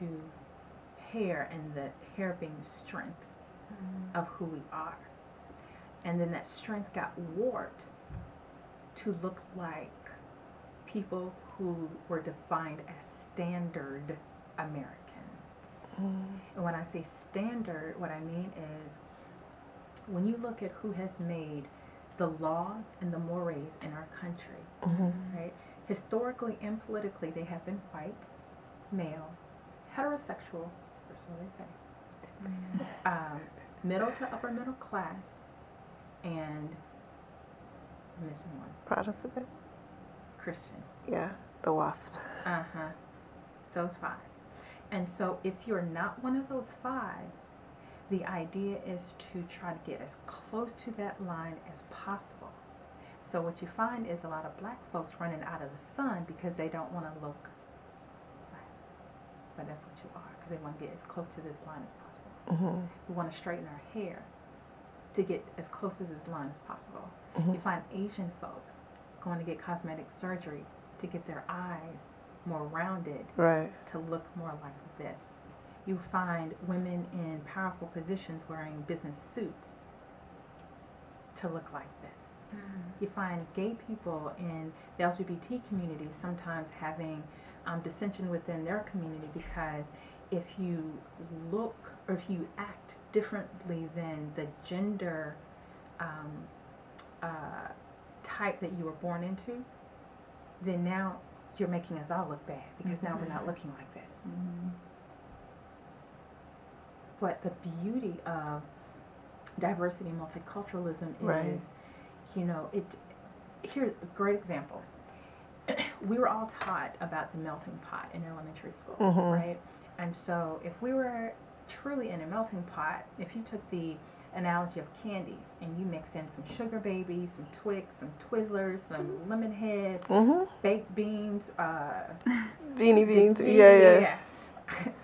to hair and the hair being strength of who we are. And then that strength got warped to look like people who were defined as standard Americans. And when I say standard, what I mean is when you look at who has made the laws and the mores in our country, right? Historically and politically, they have been white, male, heterosexual, or so they say, middle to upper middle class, and I'm missing one. Protestant? Christian. Yeah, the WASP. Those 5. And so if you're not one of those 5, the idea is to try to get as close to that line as possible. So what you find is a lot of black folks running out of the sun because they don't want to look black. But that's what you are, because they want to get as close to this line as possible. We want to straighten our hair to get as close to this line as possible. You find Asian folks going to get cosmetic surgery to get their eyes more rounded, to look more like this. You find women in powerful positions wearing business suits to look like this. You find gay people in the LGBT community sometimes having dissension within their community because if you look or if you act differently than the gender type that you were born into, then now you're making us all look bad because now we're not looking like this. But the beauty of diversity and multiculturalism is, you know, here's a great example. We were all taught about the melting pot in elementary school, right? And so if we were truly in a melting pot, if you took the analogy of candies and you mixed in some sugar babies, some Twix, some Twizzlers, some lemon head, baked beans, beanie beans, yeah.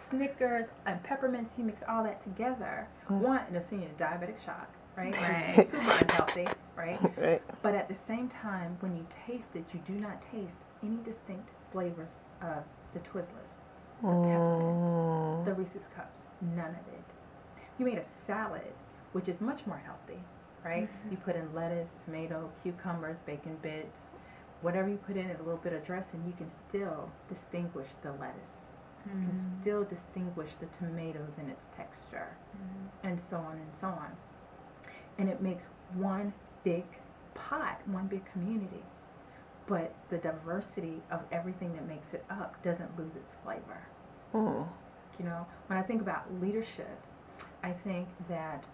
Snickers and peppermints, you mix all that together. One, it'll send you a diabetic shock, right? It's super unhealthy, right? But at the same time, when you taste it, you do not taste any distinct flavors of the Twizzlers, the peppermints, the Reese's Cups, none of it. You made a salad, which is much more healthy, right? You put in lettuce, tomato, cucumbers, bacon bits, whatever you put in it, a little bit of dressing, you can still distinguish the lettuce. You can still distinguish the tomatoes in its texture, and so on and so on. And it makes one big pot, one big community. But the diversity of everything that makes it up doesn't lose its flavor. You know, when I think about leadership, I think that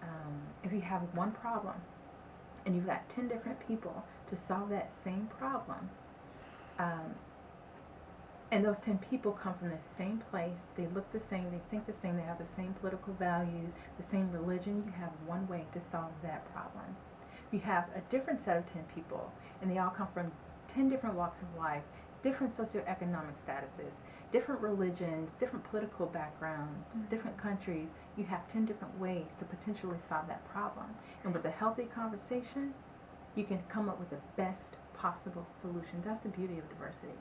if you have one problem and you've got 10 different people to solve that same problem, and those 10 people come from the same place, they look the same, they think the same, they have the same political values, the same religion, you have one way to solve that problem. You have a different set of 10 people, and they all come from 10 different walks of life, different socioeconomic statuses, different religions, different political backgrounds, different countries. You have 10 different ways to potentially solve that problem. And with a healthy conversation, you can come up with the best possible solution. That's the beauty of diversity.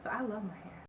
So I love my hair.